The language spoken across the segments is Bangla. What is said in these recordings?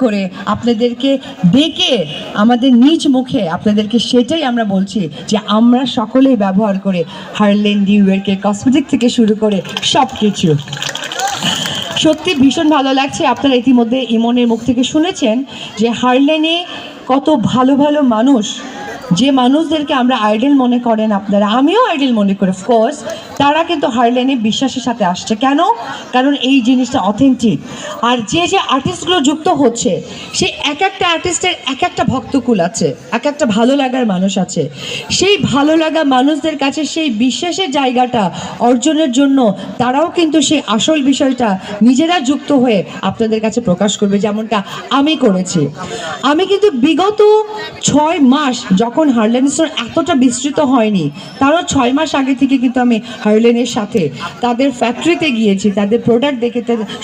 করে আপনাদেরকে ডেকে আমাদের নিজ মুখে আপনাদেরকে সেটাই আমরা বলছি যে আমরা সকলেই ব্যবহার করে হার্লেন নিউইয়র্কের কসমেটিক থেকে শুরু করে সব কিছু। সত্যি ভীষণ ভালো লাগছে। আপনারা ইতিমধ্যে ইমনের মুখ থেকে শুনেছেন যে হার্লেনে কত ভালো ভালো মানুষ, যে মানুষদেরকে আমরা আইডল মনে করেন আপনারা, আমিও আইডল মনে করি অফকোর্স, তারা কিন্তু হার্লেনে বিশ্বাসের সাথে আসছে। কেন? কারণ এই জিনিসটা অথেন্টিক। আর যে যে আর্টিস্টগুলো যুক্ত হচ্ছে, সেই এক একটা আর্টিস্টের এক একটা ভক্তকুল আছে, এক একটা ভালো লাগার মানুষ আছে। সেই ভালো লাগা মানুষদের কাছে সেই বিশ্বাসের জায়গাটা অর্জনের জন্য তারাও কিন্তু সেই আসল বিষয়টা নিজেরা যুক্ত হয়ে আপনাদের কাছে প্রকাশ করবে, যেমনটা আমি করেছি। আমি কিন্তু বিগত 6 মাস, যখন হার্লেন স্টোর এতটা বিস্তৃত হয়নি, তারও 6 মাস আগে থেকে কিন্তু আমি হার্লেনের সাথে তাদের ফ্যাক্টরিতে গিয়েছি, তাদের প্রোডাক্ট দেখে,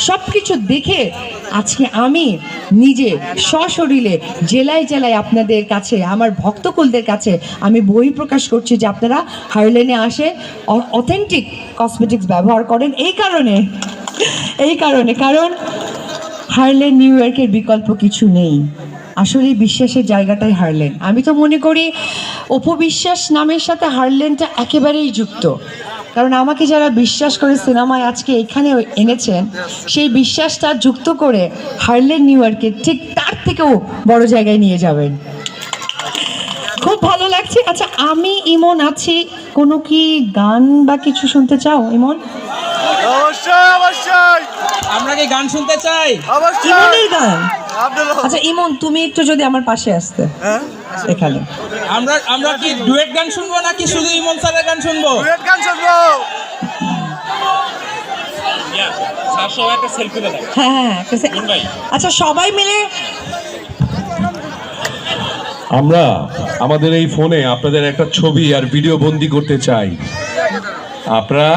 সব কিছু দেখে আজকে আমি নিজে সশরীরে জেলায় জেলায় আপনাদের কাছে, আমার ভক্তকুলদের কাছে আমি বই প্রকাশ করছি যে আপনারা হার্লেনে আসে, অথেন্টিক কসমেটিক্স ব্যবহার করেন। এই কারণে কারণ হার্লেন নিউইয়র্কের বিকল্প কিছু নেই। আসলে বিশ্বাসের জায়গাটাই হার্লেন। আমি তো মনে করি অপবিশ্বাস নামের সাথে হার্লেনটা একেবারেই যুক্ত। কারণ আমাকে যারা বিশ্বাস করে সিনেমায় আজকে এখানে এনেছেন, সেই বিশ্বাসটা যুক্ত করে হার্লেন নিউইয়র্কে ঠিক তার থেকেও বড় জায়গায় নিয়ে যাবেন। খুব ভালো লাগছে। আচ্ছা, আমি ইমন আছি, কোনো কি গান বা কিছু শুনতে চাও ইমন? অবশ্যই অবশ্যই আমরা কি গান শুনতে চাই? ইমনের গান। আচ্ছা ইমন, তুমি একটু যদি আমার পাশে আসতে এখানে। আমরা কি ডুয়েট গান শুনবো নাকি শুধু ইমন স্যারের গান শুনবো? ডুয়েট গান শুনবো। হ্যাঁ, আচ্ছা সবাই মিলে আমরা আমাদের এই ফোনে আপনাদের একটা ছবি আর ভিডিও বন্দি করতে চাই। আপনারা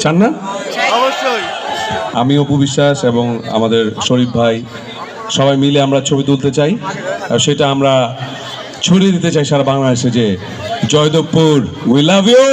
চান না? অবশ্যই। আমি অপু বিশ্বাস এবং আমাদের শরীফ ভাই সবাই মিলে আমরা ছবি তুলতে চাই, আর সেটা আমরা ছড়িয়ে দিতে চাই সারা বাংলাদেশে যে জয়দেবপুর উই লাভ ইউ।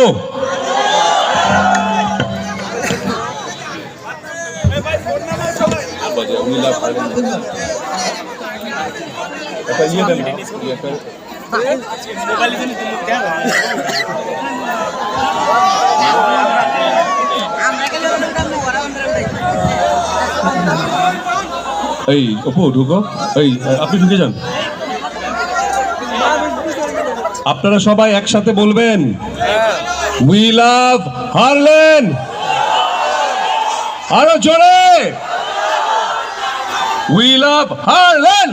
এই অপু ঢুকো, এই আপনি ঢুকে যান। আপনারা সবাই একসাথে বলবেন উই লাভ হার্লেন। আরো জোরে we love Harlen,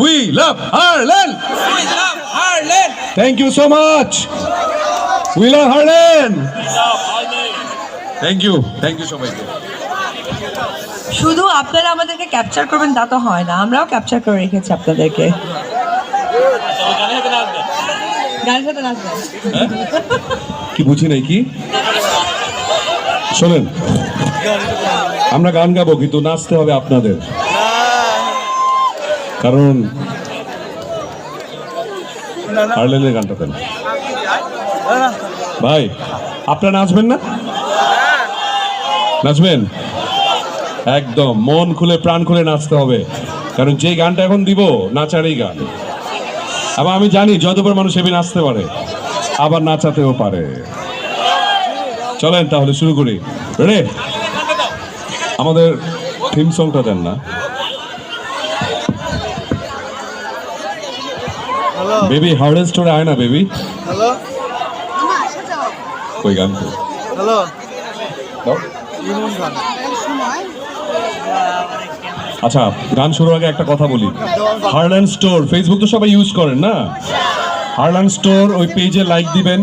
we love Harlen, we love Harlen. Thank you so much. We love Harlen. Thank you সবাইকে। শুধু আপনারা আমাদেরকে ক্যাপচার করবেন তা তো হয় না, আমরাও ক্যাপচার করে রেখেছি আপনাদেরকে। গানের সাথে নাচবেন? কি বুঝি নাই কি? শোনেন, আমরা গান গাবো কিন্তু নাচতে হবে আপনাদের, কারণ হার্লেনের গানটা দেন ভাই। আপনারা নাচবেন না? নাচবেন? একদম মন খুলে প্রাণ খুলে নাচতে হবে, কারণ যে গানটা এখন দিব নাচারই গান। আবার আমি জানি যতবার মানুষ এমনি নাচতে পারে, আবার নাচাতেও পারে। চলেন তাহলে শুরু করি। রেডি? আমাদের থিম সংটা দেন না বেবি? হার্লেন স্টোরে আয় না বেবি। হ্যালো ওই গান তো হ্যালো দাও। ইমন খান। আচ্ছা, গান শুরুর আগে একটা কথা বলি। হার্লেন স্টোর ফেসবুক তো সবাই ইউজ করেন না? হার্লেন স্টোর ওই পেজে লাইক দিবেন।